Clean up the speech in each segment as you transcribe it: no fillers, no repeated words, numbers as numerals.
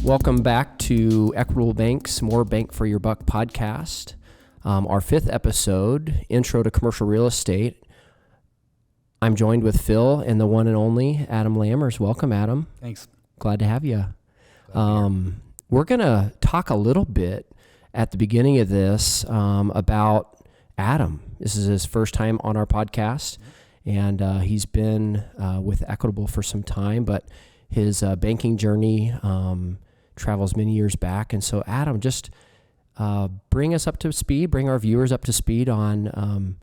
Welcome back to Equitable Bank's More Bank for Your Buck podcast. Our fifth episode, Intro to Commercial Real Estate. I'm joined with Phil and the one and only Adam Lammers. Welcome, Adam. Thanks. Glad to have you. We're going to talk a little bit at the beginning of this about Adam. This is his first time on our podcast, and he's been with Equitable for some time, but his banking journey travels many years back. And so, Adam, just bring us up to speed, bring our viewers up to speed on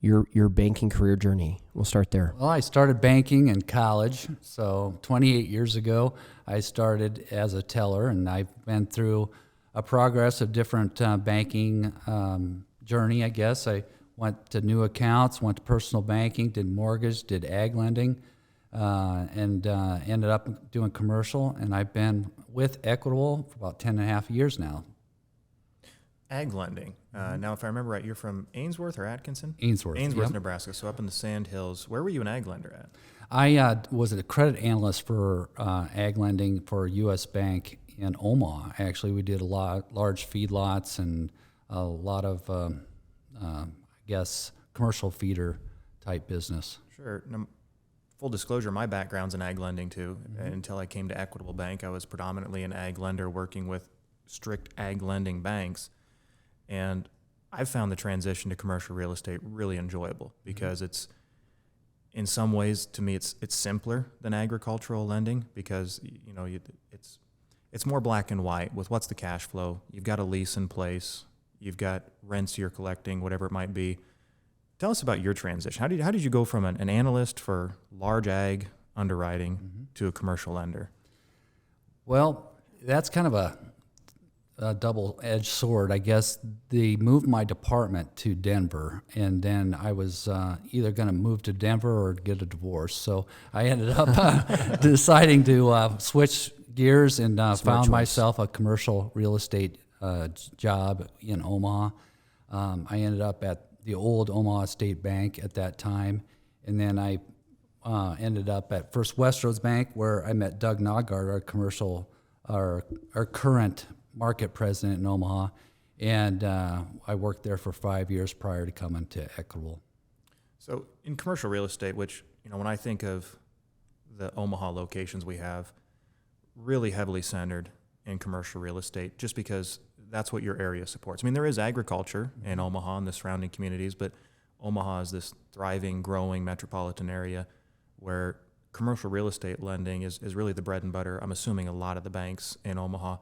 your banking career journey. We'll start there. Well, I started banking in college. So 28 years ago, I started as a teller, and I've been through a progress of different banking journey, I guess. I went to new accounts, went to personal banking, did mortgage, did ag lending, and ended up doing commercial. And I've been with Equitable for about 10 and a half years now. Ag lending. Now, if I remember right, you're from Ainsworth or Atkinson? Ainsworth, yep. Nebraska, so up in the Sand Hills. Where were you an ag lender at? I was a credit analyst for ag lending for U.S. Bank in Omaha. Actually, we did a lot large feedlots and a lot of, I guess, commercial feeder type business. Sure. Now, full disclosure, my background's in ag lending too. Until I came to Equitable Bank, I was predominantly an ag lender working with strict ag lending banks. And I've found the transition to commercial real estate really enjoyable because it's, in some ways, to me, it's simpler than agricultural lending because it's more black and white with what's the cash flow. You've got a lease in place, you've got rents you're collecting, whatever it might be. Tell us about your transition. How did you go from an analyst for large ag underwriting to a commercial lender? Well, that's kind of a double-edged sword, I guess. They moved my department to Denver, and then I was either going to move to Denver or get a divorce. So I ended up deciding to switch gears and found myself a commercial real estate job in Omaha. I ended up at the old Omaha State Bank at that time, and then I ended up at First Westroads Bank, where I met Doug Nodgaard, our current market president in Omaha, and I worked there for 5 years prior to coming to Equitable. So in commercial real estate, which, when I think of the Omaha locations we have, really heavily centered in commercial real estate, just because that's what your area supports. I mean, there is agriculture in Omaha and the surrounding communities, but Omaha is this thriving, growing metropolitan area where commercial real estate lending is really the bread and butter. I'm assuming a lot of the banks in Omaha.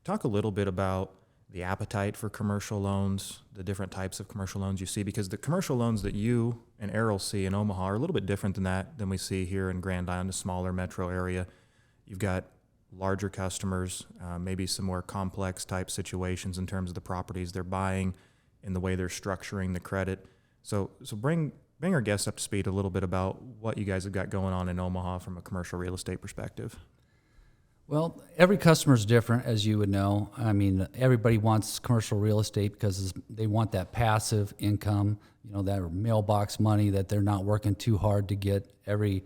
Talk a little bit about the appetite for commercial loans, the different types of commercial loans you see, because the commercial loans that you and Erol see in Omaha are a little bit different than we see here in Grand Island, a smaller metro area. You've got larger customers, maybe some more complex type situations in terms of the properties they're buying and the way they're structuring the credit. So bring our guests up to speed a little bit about what you guys have got going on in Omaha from a commercial real estate perspective. Well, every customer is different, as you would know. I mean, everybody wants commercial real estate because they want that passive income, that mailbox money that they're not working too hard to get every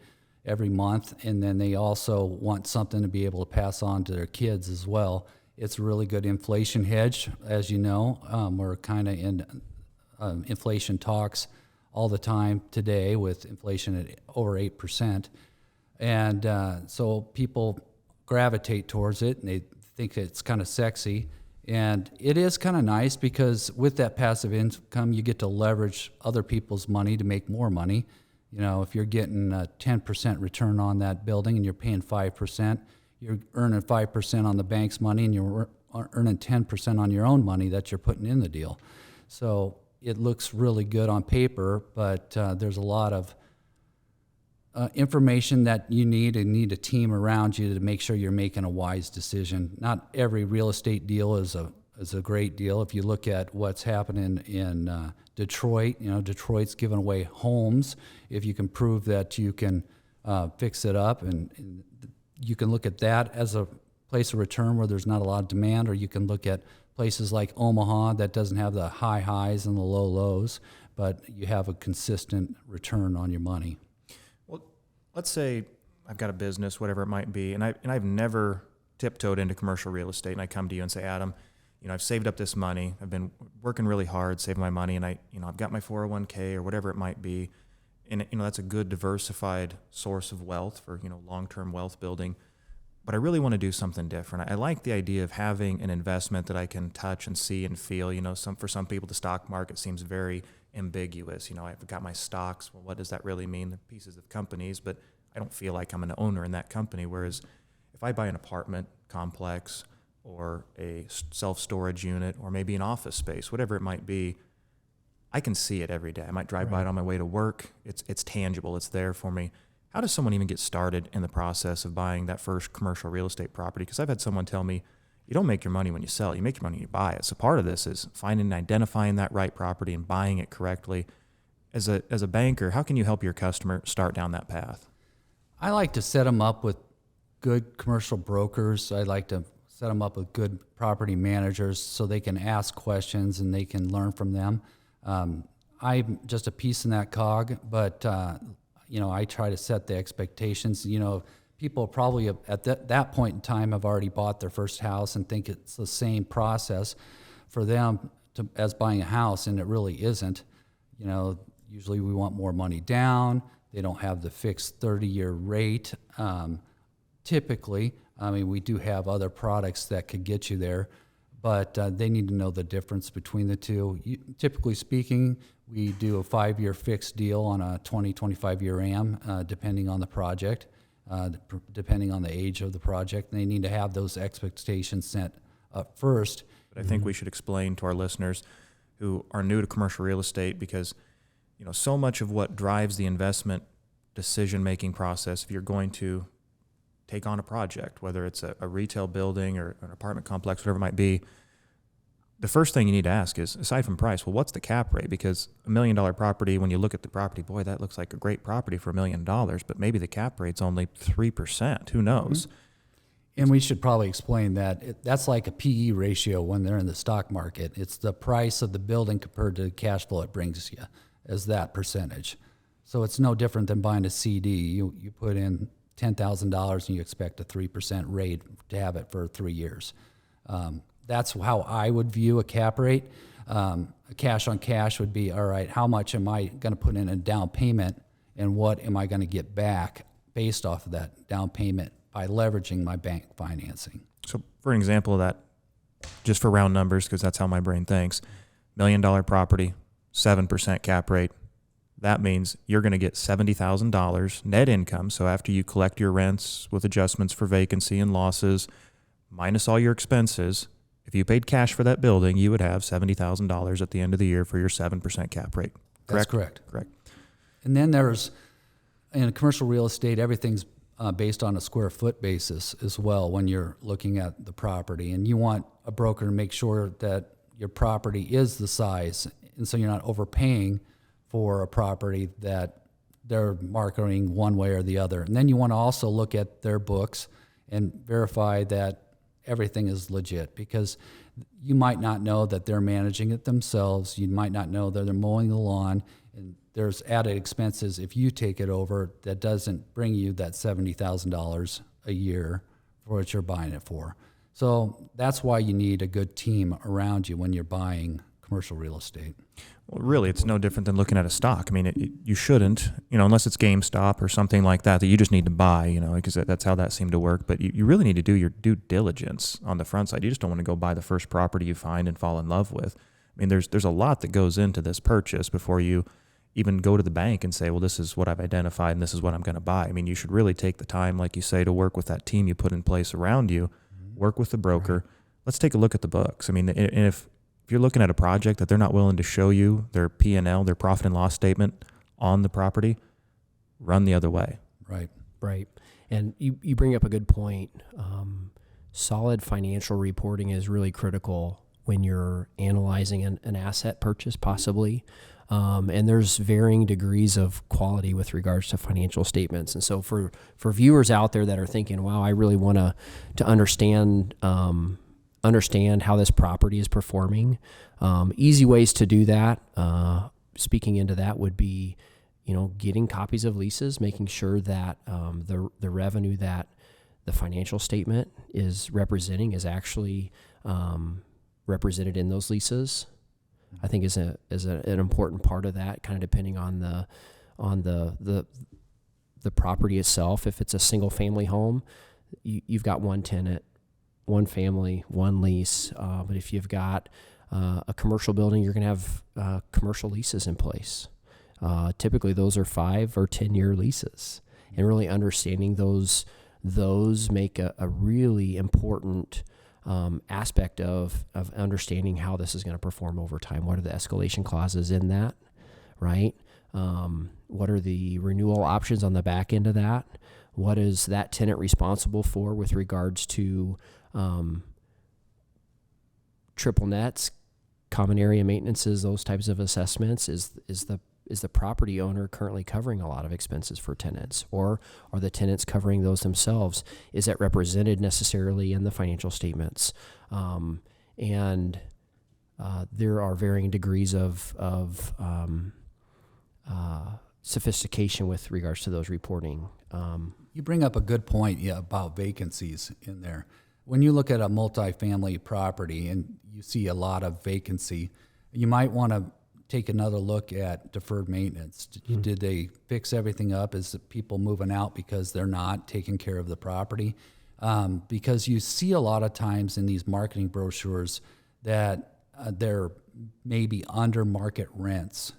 month. And then they also want something to be able to pass on to their kids as well. It's a really good inflation hedge, as you know. We're kind of in inflation talks all the time today with inflation at over 8%. And so people gravitate towards it, and they think it's kind of sexy. And it is kind of nice because with that passive income, you get to leverage other people's money to make more money. If you're getting a 10% return on that building and you're paying 5%, you're earning 5% on the bank's money, and you're earning 10% on your own money that you're putting in the deal. So it looks really good on paper, but there's a lot of information that you need a team around you to make sure you're making a wise decision. Not every real estate deal is a great deal. If you look at what's happening in Detroit, Detroit's giving away homes. If you can prove that you can fix it up, and you can look at that as a place of return where there's not a lot of demand, or you can look at places like Omaha that doesn't have the high highs and the low lows, but you have a consistent return on your money. Let's say I've got a business, whatever it might be, and I've never tiptoed into commercial real estate and I come to you and say, Adam, I've saved up this money. I've been working really hard, saving my money, and I've got my 401k or whatever it might be. And, that's a good diversified source of wealth for, long-term wealth building. But I really want to do something different. I like the idea of having an investment that I can touch and see and feel. For some people, the stock market seems very ambiguous. I've got my stocks. Well, what does that really mean? They're pieces of companies, but I don't feel like I'm an owner in that company. Whereas if I buy an apartment complex or a self-storage unit or maybe an office space, whatever it might be, I can see it every day. I might drive by it on my way to work. It's tangible. It's there for me. How does someone even get started in the process of buying that first commercial real estate property? Because I've had someone tell me, you don't make your money when you sell it. You make your money when you buy it. So part of this is finding and identifying that right property and buying it correctly. As a banker, how can you help your customer start down that path? I like to set them up with good commercial brokers. I like to set them up with good property managers so they can ask questions and they can learn from them. I'm just a piece in that cog, but I try to set the expectations. People probably at that point in time have already bought their first house and think it's the same process for them as buying a house, and it really isn't. Usually we want more money down. They don't have the fixed 30-year rate. Typically, we do have other products that could get you there, but they need to know the difference between the two. Typically speaking, we do a 5-year fixed deal on a 25-year AM, depending on the project, depending on the age of the project. And they need to have those expectations set up first. But I think we should explain to our listeners who are new to commercial real estate, because so much of what drives the investment decision-making process, if you're going to take on a project, whether it's a retail building or an apartment complex, whatever it might be, the first thing you need to ask is, aside from price, well, what's the cap rate? Because $1 million property, when you look at the property, boy, that looks like a great property for $1 million, but maybe the cap rate's only 3%. Who knows? Mm-hmm. And we should probably explain that that's like a PE ratio when they're in the stock market. It's the price of the building compared to the cash flow it brings you as that percentage. So it's no different than buying a CD. You put in $10,000 and you expect a 3% rate to have it for 3 years. That's how I would view a cap rate. A cash on cash would be, all right, how much am I going to put in a down payment and what am I going to get back based off of that down payment by leveraging my bank financing? So for an example of that, just for round numbers, because that's how my brain thinks, $1 million property, 7% cap rate. That means you're going to get $70,000 net income. So after you collect your rents with adjustments for vacancy and losses, minus all your expenses, if you paid cash for that building, you would have $70,000 at the end of the year for your 7% cap rate. Correct? That's correct. Correct. And then in commercial real estate, everything's based on a square foot basis as well when you're looking at the property. And you want a broker to make sure that your property is the size, and so you're not overpaying for a property that they're marketing one way or the other. And then you want to also look at their books and verify that everything is legit, because you might not know that they're managing it themselves. You might not know that they're mowing the lawn, and there's added expenses if you take it over that doesn't bring you that $70,000 a year for what you're buying it for. So that's why you need a good team around you when you're buying commercial real estate. Well, really, it's no different than looking at a stock. I mean, you shouldn't, unless it's GameStop or something like that you just need to buy, because that's how that seemed to work. But you really need to do your due diligence on the front side. You just don't want to go buy the first property you find and fall in love with. I mean, there's a lot that goes into this purchase before you even go to the bank and say, well, this is what I've identified and this is what I'm going to buy. I mean, you should really take the time, like you say, to work with that team you put in place around you, work with the broker. Right. Let's take a look at the books. I mean, and if you're looking at a project that they're not willing to show you their P&L, their profit and loss statement on the property, run the other way. Right. Right. And you bring up a good point. Solid financial reporting is really critical when you're analyzing an asset purchase, possibly. And there's varying degrees of quality with regards to financial statements. And so for viewers out there that are thinking, wow, I really want to understand how this property is performing. Easy ways to do that, speaking into that, would be, getting copies of leases, making sure that the revenue that the financial statement is representing is actually represented in those leases, I think is an important part of that, kind of depending on the property itself. If it's a single family home, you've got one tenant, one family, one lease. But if you've got a commercial building, you're going to have commercial leases in place. Typically, those are 5 or 10-year leases, and really understanding those make a really important aspect of understanding how this is going to perform over time. What are the escalation clauses in that, right? What are the renewal options on the back end of that? What is that tenant responsible for with regards to triple nets, common area maintenances, those types of assessments? Is the property owner currently covering a lot of expenses for tenants, or are the tenants covering those themselves? Is that represented necessarily in the financial statements? And there are varying degrees of sophistication with regards to those reporting. You bring up a good point about vacancies in there. When you look at a multifamily property and you see a lot of vacancy, you might want to take another look at deferred maintenance. Did they fix everything up? Is the people moving out because they're not taking care of the property? Because you see a lot of times in these marketing brochures that they're maybe under market rents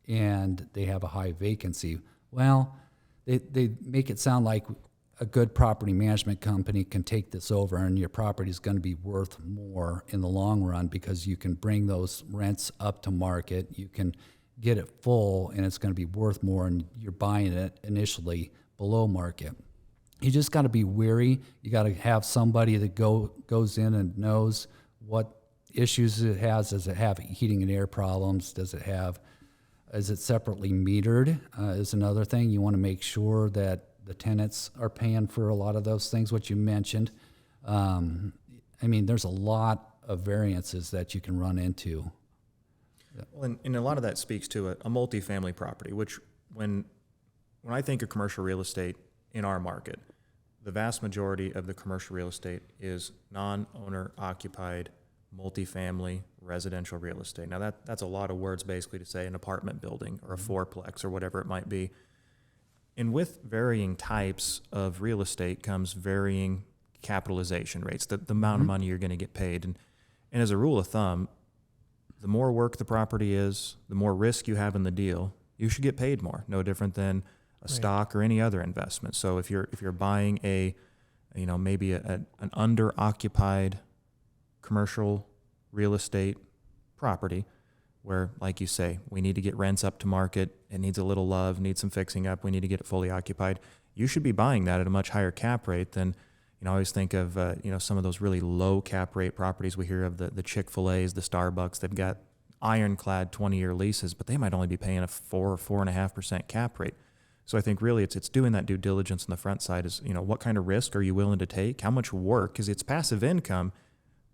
and they have a high vacancy. Well, they make it sound like a good property management company can take this over and your property is going to be worth more in the long run because you can bring those rents up to market. You can get it full and it's going to be worth more, and you're buying it initially below market. You just got to be wary. You got to have somebody that goes in and knows what issues it has. Does it have heating and air problems? Is it separately metered? Is another thing. You want to make sure that the tenants are paying for a lot of those things, what you mentioned. There's a lot of variances that you can run into. Well, and a lot of that speaks to a multifamily property, which when I think of commercial real estate in our market, the vast majority of the commercial real estate is non-owner occupied multifamily residential real estate. Now that's a lot of words basically to say an apartment building or a fourplex or whatever it might be. And with varying types of real estate comes varying capitalization rates, the amount of money you're going to get paid. And as a rule of thumb, the more work the property is, the more risk you have in the deal, you should get paid more. No different than a stock or any other investment. So if you're buying maybe an under-occupied commercial real estate property, where, like you say, we need to get rents up to market, it needs a little love, needs some fixing up, we need to get it fully occupied, you should be buying that at a much higher cap rate than, I always think of, some of those really low cap rate properties we hear of, the Chick-fil-A's, the Starbucks. They've got ironclad 20-year leases, but they might only be paying a 4 or 4.5% cap rate. So I think really it's doing that due diligence on the front side is, what kind of risk are you willing to take? How much work? Because it's passive income,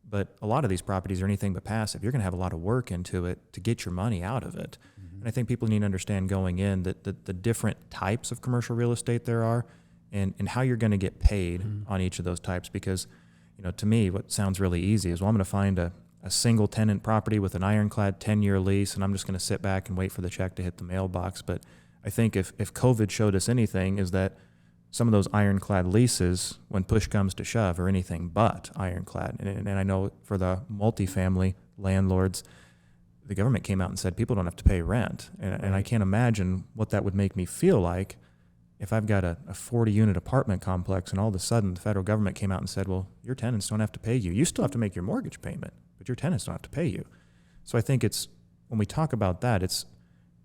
but a lot of these properties are anything but passive. You're going to have a lot of work into it to get your money out of it. Mm-hmm. And I think people need to understand going in that the different types of commercial real estate there are and how you're going to get paid on each of those types. Because, to me, what sounds really easy is, well, I'm going to find a single tenant property with an ironclad 10-year lease, and I'm just going to sit back and wait for the check to hit the mailbox. But I think if COVID showed us anything, is that some of those ironclad leases, when push comes to shove, are anything but ironclad. And I know for the multifamily landlords, the government came out and said people don't have to pay rent. And I can't imagine what that would make me feel like if I've got a 40-unit apartment complex and all of a sudden the federal government came out and said, well, your tenants don't have to pay you. You still have to make your mortgage payment, but your tenants don't have to pay you. So I think when we talk about that, it's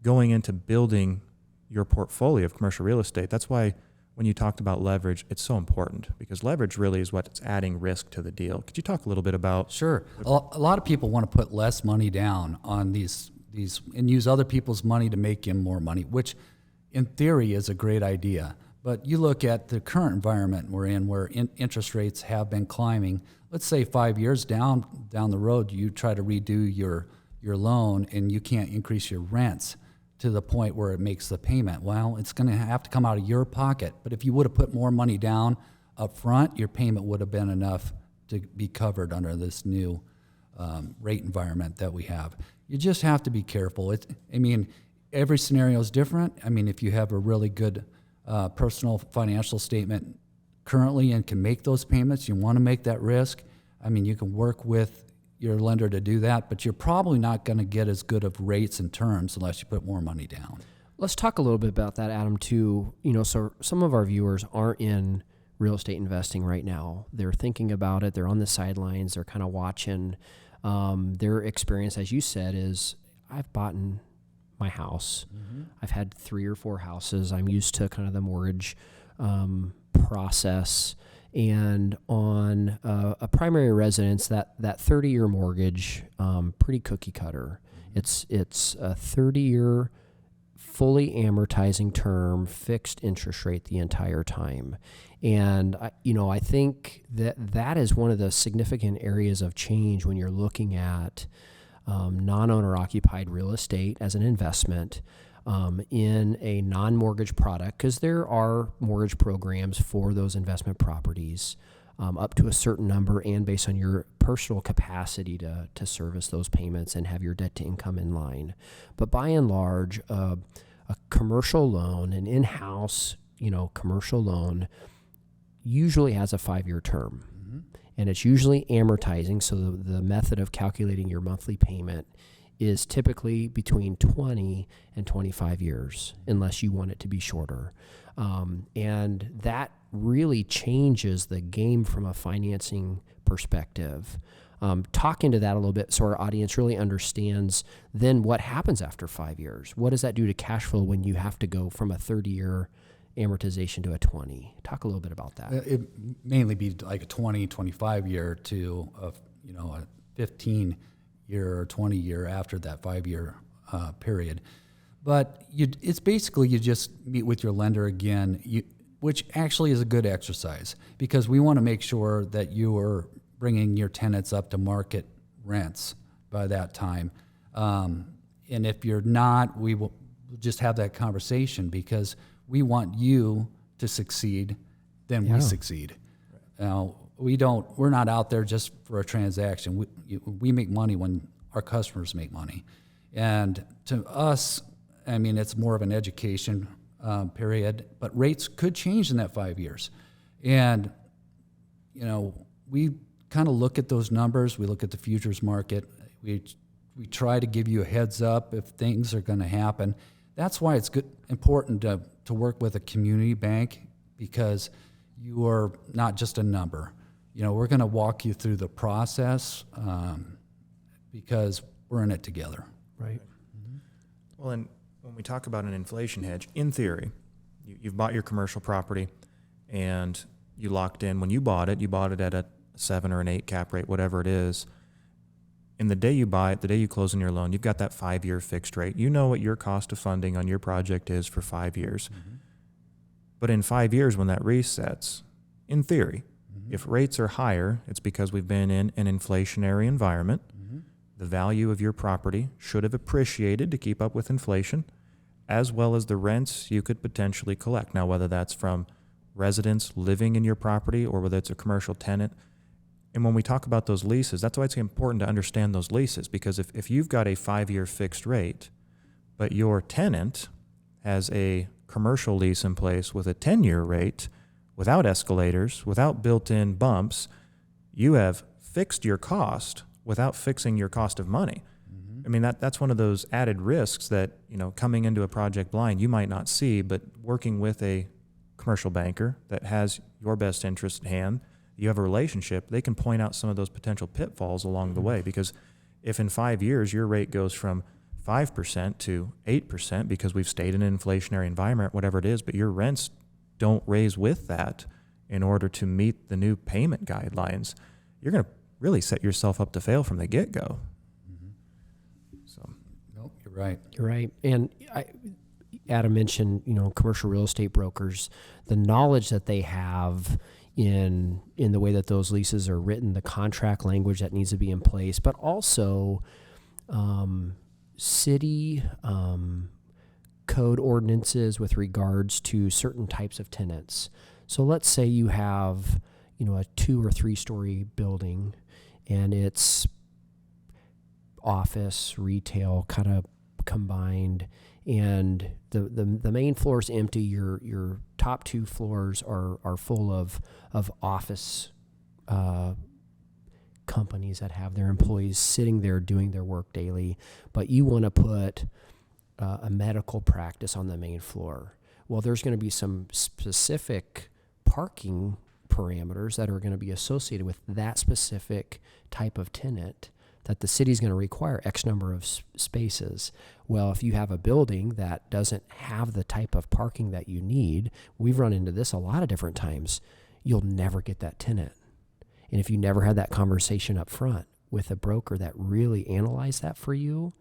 going into building your portfolio of commercial real estate. That's why when you talked about leverage, it's so important, because leverage really is what's adding risk to the deal. Could you talk a little bit about? Sure. A lot of people want to put less money down on these and use other people's money to make them more money, which in theory is a great idea. But you look at the current environment we're in, where interest rates have been climbing. Let's say 5 years down the road, you try to redo your loan and you can't increase your rents to the point where it makes the payment. Well, it's going to have to come out of your pocket. But if you would have put more money down up front, your payment would have been enough to be covered under this new rate environment that we have. You just have to be careful. Every scenario is different. If you have a really good personal financial statement currently and can make those payments, you want to make that risk. You can work with your lender to do that, but you're probably not going to get as good of rates and terms unless you put more money down. Let's talk a little bit about that, Adam, too. So some of our viewers aren't in real estate investing right now. They're thinking about it. They're on the sidelines. They're kind of watching. Their experience, as you said, is I've bought my house. Mm-hmm. I've had 3 or 4 houses. I'm used to kind of the mortgage process. And on a primary residence, that 30-year mortgage, pretty cookie cutter. Mm-hmm. It's a 30-year fully amortizing term, fixed interest rate the entire time. And I think that is one of the significant areas of change when you're looking at non-owner occupied real estate as an investment in a non-mortgage product, because there are mortgage programs for those investment properties up to a certain number and based on your personal capacity to service those payments and have your debt to income in line. But by and large, a commercial loan, an in-house commercial loan, usually has a 5-year term. Mm-hmm. And it's usually amortizing, so the method of calculating your monthly payment is typically between 20 and 25 years, unless you want it to be shorter. And that really changes the game from a financing perspective. Talk into that a little bit so our audience really understands then what happens after 5 years. What does that do to cash flow when you have to go from a 30-year amortization to a 20? Talk a little bit about that. It mainly be like a 20, 25 year to a 15-year or 20-year after that 5-year period. But it's basically you just meet with your lender again, which actually is a good exercise, because we want to make sure that you are bringing your tenants up to market rents by that time. And if you're not, we will just have that conversation, because we want you to succeed, then we succeed. Right. Now, we're not out there just for a transaction. We make money when our customers make money. And to us, it's more of an education period, but rates could change in that 5 years. And, we kind of look at those numbers. We look at the futures market. We try to give you a heads up if things are going to happen. That's why it's important to work with a community bank, because you are not just a number. We're going to walk you through the process because we're in it together. Right. Mm-hmm. Well, and when we talk about an inflation hedge, in theory, you've bought your commercial property and you locked in. When you bought it at a 7 or an 8 cap rate, whatever it is. And the day you buy it, the day you close on your loan, you've got that 5-year fixed rate. You know what your cost of funding on your project is for 5 years. Mm-hmm. But in 5 years, when that resets, in theory, if rates are higher, it's because we've been in an inflationary environment. Mm-hmm. The value of your property should have appreciated to keep up with inflation, as well as the rents you could potentially collect. Now, whether that's from residents living in your property or whether it's a commercial tenant. And when we talk about those leases, that's why it's important to understand those leases, because if you've got a 5-year fixed rate, but your tenant has a commercial lease in place with a 10-year rate, without escalators, without built-in bumps, you have fixed your cost without fixing your cost of money. Mm-hmm. That's one of those added risks that, coming into a project blind, you might not see, but working with a commercial banker that has your best interest at hand, you have a relationship, they can point out some of those potential pitfalls along the way. Because if in 5 years your rate goes from 5% to 8% because we've stayed in an inflationary environment, whatever it is, but your rents don't raise with that in order to meet the new payment guidelines, you're going to really set yourself up to fail from the get-go. Mm-hmm. So, nope, you're right. You're right. And Adam mentioned, commercial real estate brokers, the knowledge that they have in the way that those leases are written, the contract language that needs to be in place, but also city code ordinances with regards to certain types of tenants. So let's say you have, a 2 or 3 story building, and it's office, retail kind of combined, and the main floor is empty. Your top 2 floors are full of office companies that have their employees sitting there doing their work daily, but you want to put a medical practice on the main floor. Well, there's going to be some specific parking parameters that are going to be associated with that specific type of tenant, that the city's going to require X number of spaces. Well, if you have a building that doesn't have the type of parking that you need, we've run into this a lot of different times, you'll never get that tenant. And if you never had that conversation up front with a broker that really analyzed that for you,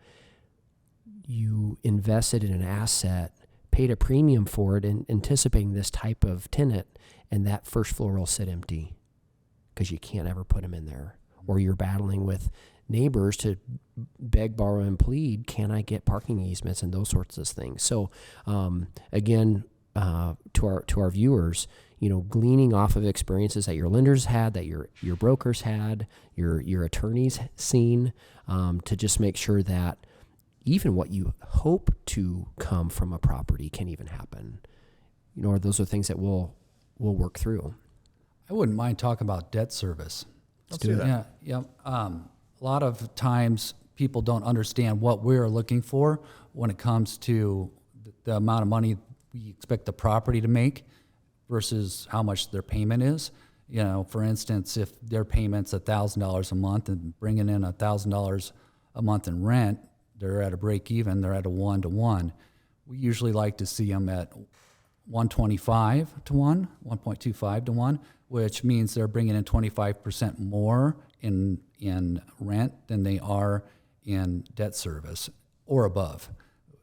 you invested in an asset, paid a premium for it, and anticipating this type of tenant, and that first floor will sit empty because you can't ever put them in there. Or you're battling with neighbors to beg, borrow, and plead, can I get parking easements and those sorts of things. So again, to our viewers, gleaning off of experiences that your lenders had, that your brokers had, your attorneys seen, to just make sure that even what you hope to come from a property can even happen. Or those are things that we'll work through. I wouldn't mind talking about debt service. Let's do that. Yeah. A lot of times people don't understand what we're looking for when it comes to the amount of money we expect the property to make versus how much their payment is. For instance, if their payment's $1,000 a month and bringing in $1,000 a month in rent, they're at a break even, they're at a 1-to-1. We usually like to see them at 1.25 to 1, 1.25 to 1, which means they're bringing in 25% more in rent than they are in debt service or above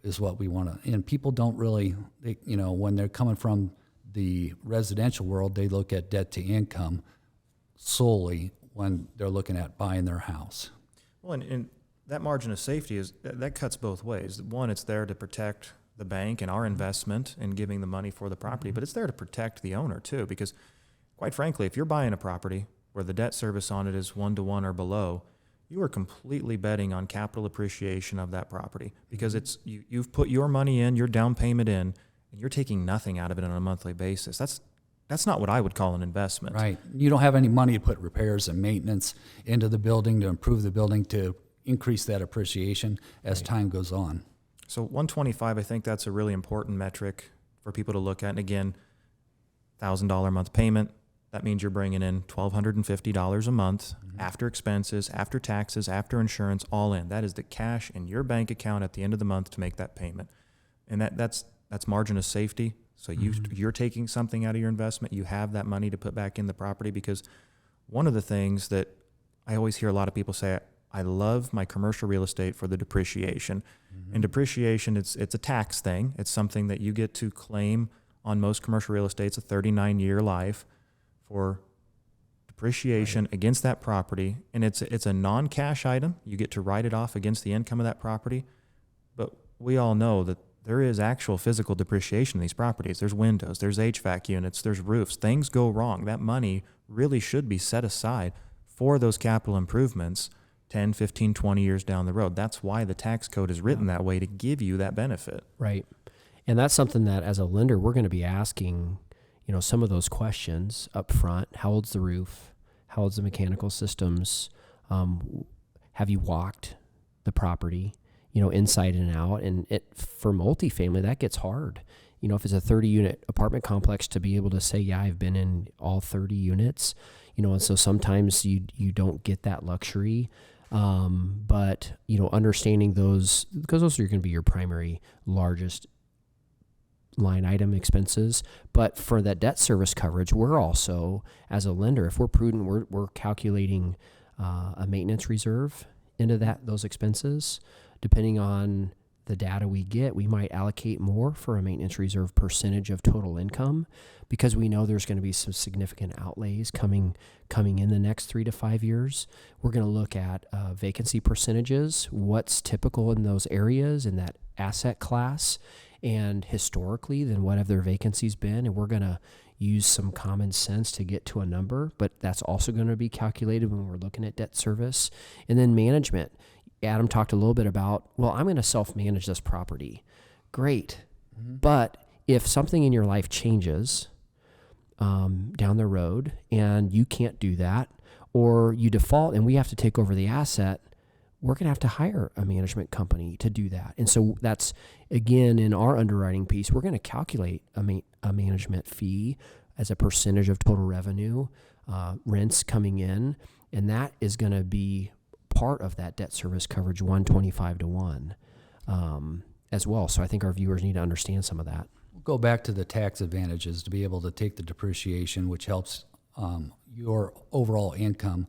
is what we want to. And people don't really, when they're coming from the residential world, they look at debt to income solely when they're looking at buying their house. Well, and that margin of safety that cuts both ways. One, it's there to protect the bank and our investment in giving the money for the property, but it's there to protect the owner too, because quite frankly, if you're buying a property where the debt service on it is 1-to-1 or below, you are completely betting on capital appreciation of that property, because it's you've put your money in, your down payment in, and you're taking nothing out of it on a monthly basis. That's not what I would call an investment. Right. You don't have any money to put repairs and maintenance into the building to improve the building to increase that appreciation as time goes on. So 125, I think that's a really important metric for people to look at. And again, $1,000 a month payment, that means you're bringing in $1,250 a month after expenses, after taxes, after insurance, all in. That is the cash in your bank account at the end of the month to make that payment. And that's margin of safety. So you're taking something out of your investment. You have that money to put back in the property, because one of the things that I always hear a lot of people say, I love my commercial real estate for the depreciation. And depreciation, it's a tax thing. It's something that you get to claim on most commercial real estate. It's a 39-year life for depreciation against that property. And it's a non-cash item. You get to write it off against the income of that property. But we all know that there is actual physical depreciation in these properties. There's windows, there's HVAC units, there's roofs. Things go wrong. That money really should be set aside for those capital improvements 10, 15, 20 years down the road. That's why the tax code is written that way, to give you that benefit. Right. And that's something that as a lender, we're going to be asking, some of those questions up front. How old's the roof? How old's the mechanical systems? Have you walked the property, inside and out? And for multifamily, that gets hard. If it's a 30-unit apartment complex, to be able to say, yeah, I've been in all 30 units, and so sometimes you don't get that luxury. But understanding those, because those are going to be your primary largest line item expenses. But for that debt service coverage, we're also, as a lender, if we're prudent, we're calculating a maintenance reserve into those expenses. Depending on the data we get, we might allocate more for a maintenance reserve percentage of total income, because we know there's going to be some significant outlays coming in the next 3 to 5 years. We're going to look at vacancy percentages, what's typical in those areas in that asset class, and historically, then what have their vacancies been? And we're going to use some common sense to get to a number, but that's also going to be calculated when we're looking at debt service. And then management. Adam talked a little bit about, well, I'm going to self-manage this property. Great. But if something in your life changes down the road and you can't do that, or you default and we have to take over the asset, we're going to have to hire a management company to do that. And so that's, again, in our underwriting piece, we're going to calculate a management fee as a percentage of total revenue, rents coming in, and that is going to be part of that debt service coverage 125 to 1 as well. So I think our viewers need to understand some of that. We'll go back to the tax advantages to be able to take the depreciation, which helps your overall income.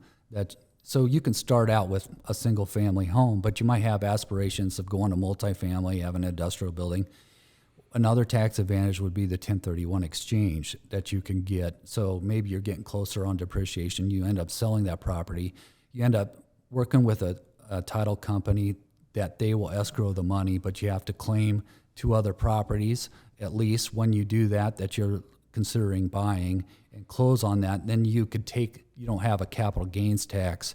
So you can start out with a single family home, but you might have aspirations of going to multifamily, have an industrial building. Another tax advantage would be the 1031 exchange that you can get. So maybe you're getting closer on depreciation. You end up selling that property. You end up working with a title company that they will escrow the money, but you have to claim 2 other properties, at least when you do that you're considering buying, and close on that. Then you don't have a capital gains tax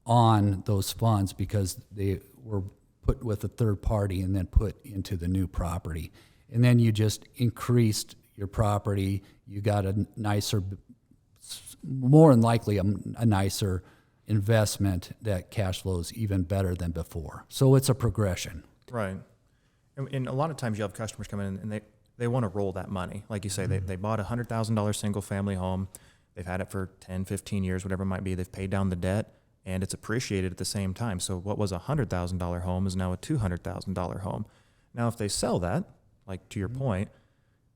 on those funds because they were put with a third party and then put into the new property. And then you just increased your property. You got a nicer, more than likely a nicer investment that cash flows even better than before. So it's a progression. Right. And a lot of times you have customers come in and they want to roll that money. Like you say, they bought a $100,000 single family home. They've had it for 10, 15 years, whatever it might be. They've paid down the debt and it's appreciated at the same time. So what was a $100,000 home is now a $200,000 home. Now, if they sell that, like to your point,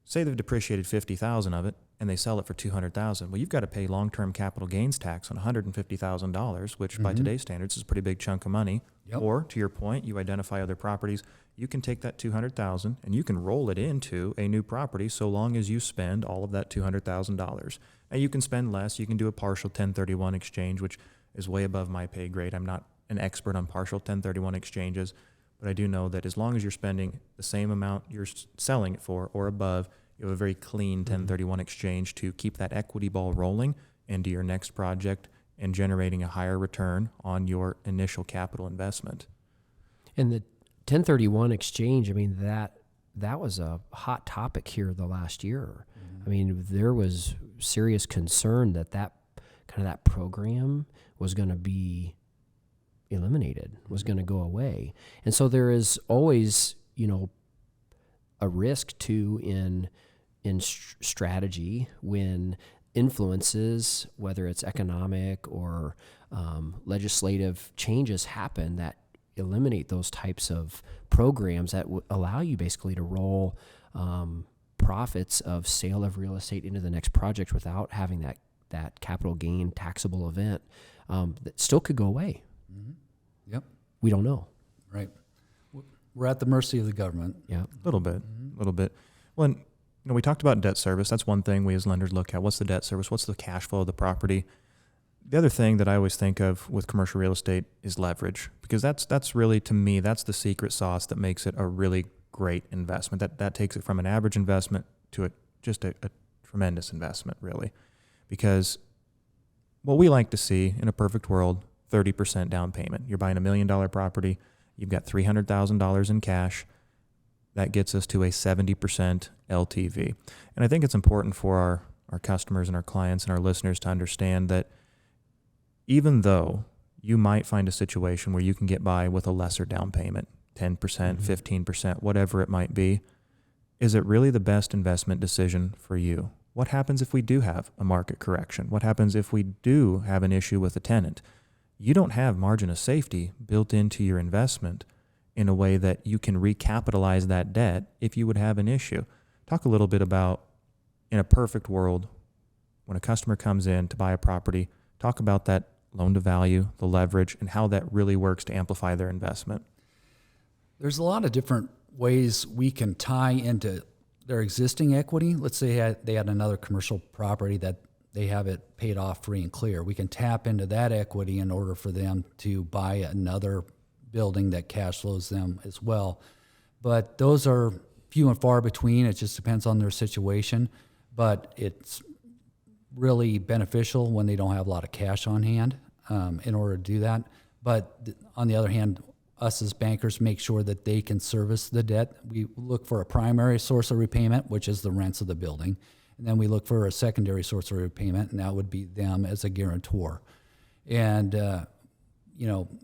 say they've depreciated 50,000 of it and they sell it for 200,000. Well, you've got to pay long-term capital gains tax on $150,000, which by today's standards is a pretty big chunk of money. Yep. Or to your point, you identify other properties. You can take that 200,000 and you can roll it into a new property so long as you spend all of that $200,000. And you can spend less. You can do a partial 1031 exchange, which is way above my pay grade. I'm not an expert on partial 1031 exchanges, but I do know that as long as you're spending the same amount you're selling it for or above, you have a very clean 1031 exchange to keep that equity ball rolling into your next project and generating a higher return on your initial capital investment. And the 1031 exchange, I mean, that was a hot topic here the last year. I mean, there was serious concern that kind of that program was going to be eliminated, was going to go away. And so there is always, a risk too in strategy when influences, whether it's economic or legislative changes happen that eliminate those types of programs that allow you basically to roll profits of sale of real estate into the next project without having that capital gain taxable event that still could go away. Yep. We don't know. Right. We're at the mercy of the government. Yeah. A little bit. Well, and, we talked about debt service. That's one thing we as lenders look at. What's the debt service? What's the cash flow of the property? The other thing that I always think of with commercial real estate is leverage, because that's really, to me, that's the secret sauce that makes it a really great investment. That takes it from an average investment to just a tremendous investment, really. Because what we like to see in a perfect world, 30% down payment. You're buying $1 million property. You've got $300,000 in cash. That gets us to a 70% LTV. And I think it's important for our customers and our clients and our listeners to understand that even though you might find a situation where you can get by with a lesser down payment, 10%, 15%, whatever it might be, is it really the best investment decision for you? What happens if we do have a market correction? What happens if we do have an issue with a tenant? You don't have margin of safety built into your investment in a way that you can recapitalize that debt if you would have an issue. Talk a little bit about, in a perfect world, when a customer comes in to buy a property, talk about that loan to value, the leverage, and how that really works to amplify their investment. There's a lot of different ways we can tie into their existing equity. Let's say they had another commercial property that they have it paid off free and clear. We can tap into that equity in order for them to buy another building that cash flows them as well. But those are few and far between. It just depends on their situation, but it's really beneficial when they don't have a lot of cash on hand in order to do that. But on the other hand, us as bankers make sure that they can service the debt. We look for a primary source of repayment, which is the rents of the building. And then we look for a secondary source of repayment, and that would be them as a guarantor. And,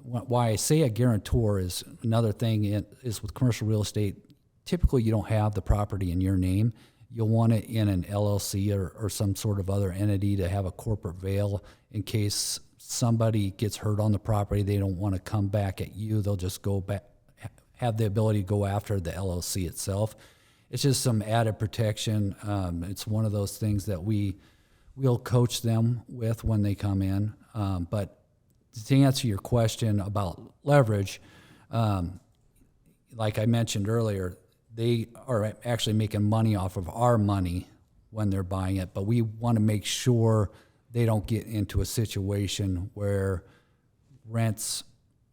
why I say a guarantor is another thing is with commercial real estate, typically you don't have the property in your name. You'll want it in an LLC or some sort of other entity to have a corporate veil in case somebody gets hurt on the property. They don't want to come back at you. They'll just go back, have the ability to go after the LLC itself. It's just some added protection. It's one of those things that we'll coach them with when they come in. But to answer your question about leverage, like I mentioned earlier, they are actually making money off of our money when they're buying it, but we want to make sure they don't get into a situation where rents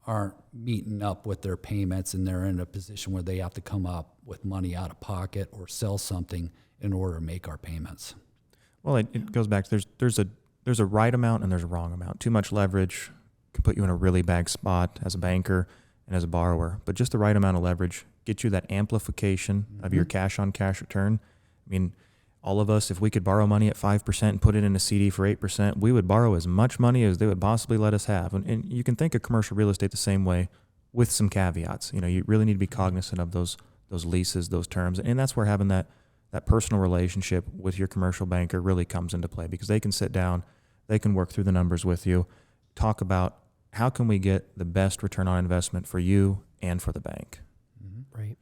aren't meeting up with their payments and they're in a position where they have to come up with money out of pocket or sell something in order to make our payments. Well, it goes back to there's a right amount and there's a wrong amount. Too much leverage can put you in a really bad spot as a banker and as a borrower, but just the right amount of leverage get you that amplification of your cash on cash return. I mean, all of us, if we could borrow money at 5% and put it in a CD for 8%, we would borrow as much money as they would possibly let us have. And you can think of commercial real estate the same way with some caveats. You really need to be cognizant of those leases, those terms. And that's where having that personal relationship with your commercial banker really comes into play, because they can sit down, they can work through the numbers with you, talk about how can we get the best return on investment for you and for the bank. Right.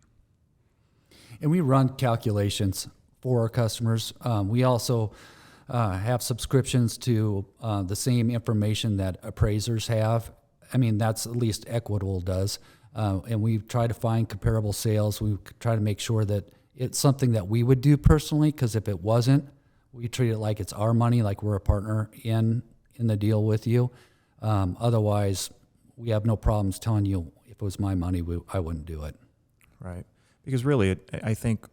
And we run calculations for our customers. We also have subscriptions to the same information that appraisers have. I mean, that's at least Equitable does. And we try to find comparable sales. We try to make sure that it's something that we would do personally, because if it wasn't, we treat it like it's our money, like we're a partner in the deal with you. Otherwise, we have no problems telling you if it was my money, I wouldn't do it. Right. Because really, I think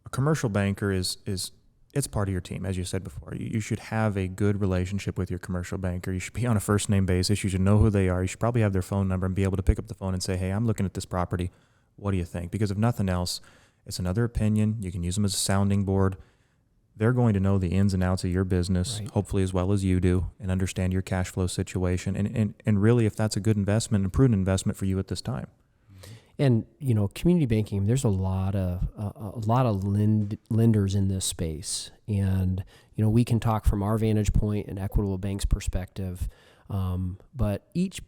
a commercial banker is it's part of your team, as you said before. You should have a good relationship with your commercial banker. You should be on a first name basis. You should know who they are. You should probably have their phone number and be able to pick up the phone and say, hey, I'm looking at this property. What do you think? Because if nothing else, it's another opinion. You can use them as a sounding board. They're going to know the ins and outs of your business, right, hopefully as well as you do, and understand your cash flow situation. And really, if that's a good investment and prudent investment for you at this time. And community banking, there's a lot of lenders in this space, and we can talk from our vantage point and Equitable Bank's perspective, but each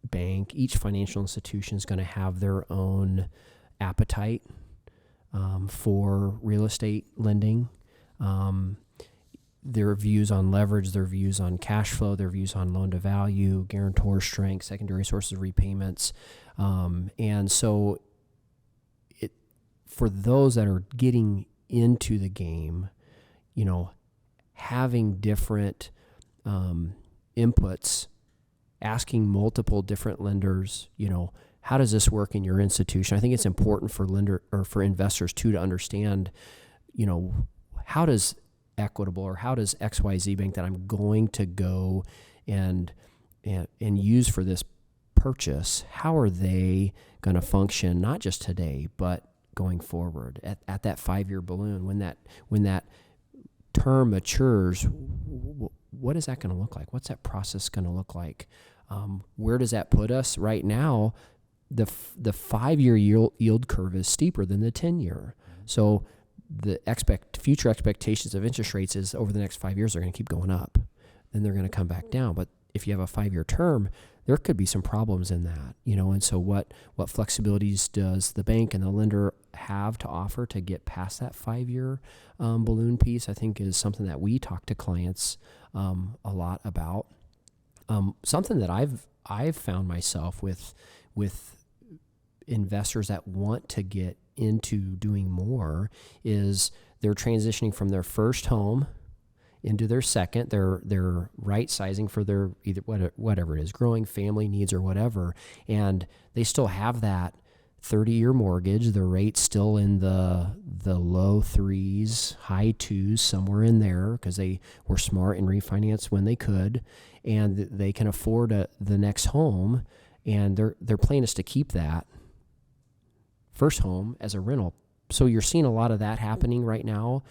bank, each financial institution is going to have their own appetite for real estate lending. Their views on leverage, their views on cash flow, their views on loan to value, guarantor strength, secondary sources of repayments. And so for those that are getting into the game, having different inputs, asking multiple different lenders, how does this work in your institution? I think it's important for investors too to understand, how does Equitable or how does XYZ Bank that I'm going to go and use for this purchase, how are they going to function, not just today, but going forward at that 5-year balloon? When that term matures, what is that going to look like? What's that process going to look like? Where does that put us? Right now, the 5-year yield curve is steeper than the 10-year. So the future expectations of interest rates is over the next 5 years they're going to keep going up. Then they're going to come back down. But if you have a 5-year term, there could be some problems in that, And so what flexibilities does the bank and the lender have to offer to get past that 5-year balloon piece? I think is something that we talk to clients a lot about. Something that I've found myself with investors that want to get into doing more is they're transitioning from their first home into their second. They're right sizing for their either whatever it is, growing family needs or whatever, and they still have that 30-year mortgage. The rate's still in the low 3s, high 2s, somewhere in there, because they were smart and refinanced when they could, and they can afford the next home, and their plan is to keep that first home as a rental. So you're seeing a lot of that happening right now,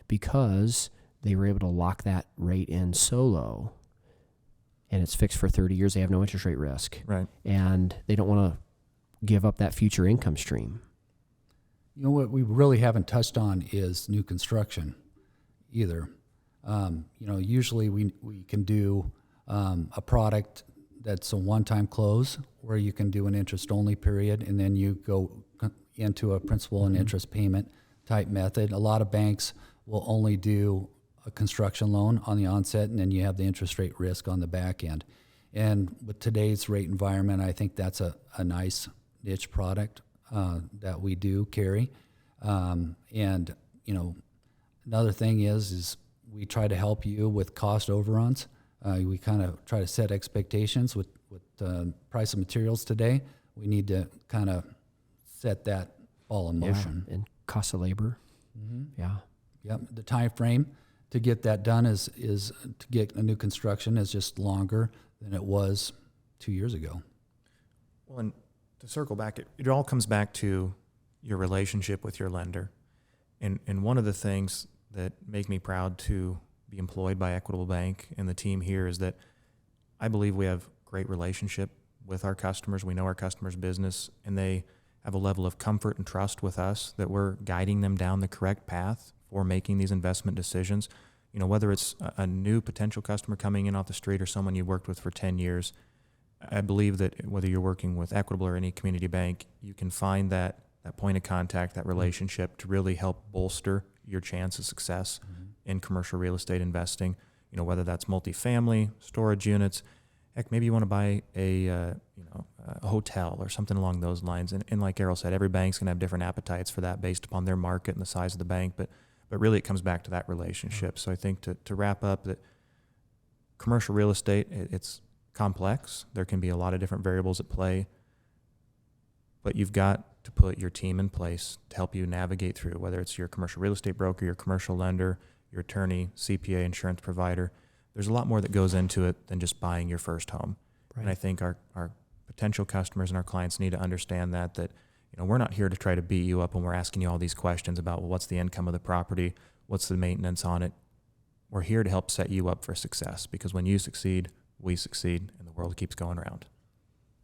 because they were able to lock that rate in so low, and it's fixed for 30 years. They have no interest rate risk, Right. and they don't want to give up that future income stream. You know what we really haven't touched on is new construction either. Usually we can do a product that's a one-time close where you can do an interest-only period, and then you go into a principal and interest payment type method. A lot of banks will only do a construction loan on the onset, and then you have the interest rate risk on the back end. And with today's rate environment, I think that's a nice niche product that we do carry. Another thing is we try to help you with cost overruns. We kind of try to set expectations with price of materials today. We need to kind of set that ball in motion. Yeah, and cost of labor. Yeah. Yep. The time frame to get that done is to get a new construction is just longer than it was 2 years ago. Well, and to circle back, it all comes back to your relationship with your lender. And one of the things that make me proud to be employed by Equitable Bank and the team here is that I believe we have great relationship with our customers. We know our customers' business, and they have a level of comfort and trust with us that we're guiding them down the correct path for making these investment decisions. Whether it's a new potential customer coming in off the street or someone you've worked with for 10 years, I believe that whether you're working with Equitable or any community bank, you can find that point of contact, that relationship to really help bolster your chance of success in commercial real estate investing. Whether that's multifamily, storage units, heck, maybe you want to buy a hotel or something along those lines. And like Erol said, every bank's going to have different appetites for that based upon their market and the size of the bank. But really it comes back to that relationship. So I think to wrap up, that commercial real estate, it's complex. There can be a lot of different variables at play, but you've got to put your team in place to help you navigate through, whether it's your commercial real estate broker, your commercial lender, your attorney, CPA, insurance provider. There's a lot more that goes into it than just buying your first home. Right. And I think our potential customers and our clients need to understand that we're not here to try to beat you up when we're asking you all these questions about, well, what's the income of the property? What's the maintenance on it? We're here to help set you up for success, because when you succeed, we succeed, and the world keeps going around.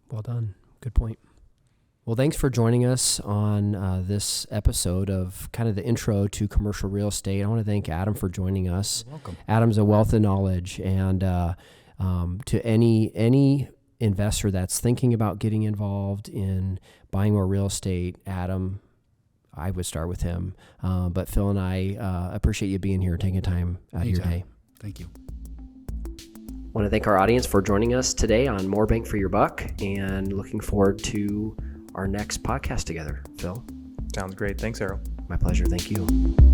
Well done. Good point. Well, thanks for joining us on this episode of kind of the intro to commercial real estate. I want to thank Adam for joining us. You're welcome. Adam's a wealth of knowledge, and to any investor that's thinking about getting involved in buying more real estate, Adam, I would start with him. But Phil and I appreciate you being here, taking time out of your day. Thank you. I want to thank our audience for joining us today on More Bank for Your Buck, and looking forward to our next podcast together. Phil? Sounds great. Thanks, Erol. My pleasure. Thank you.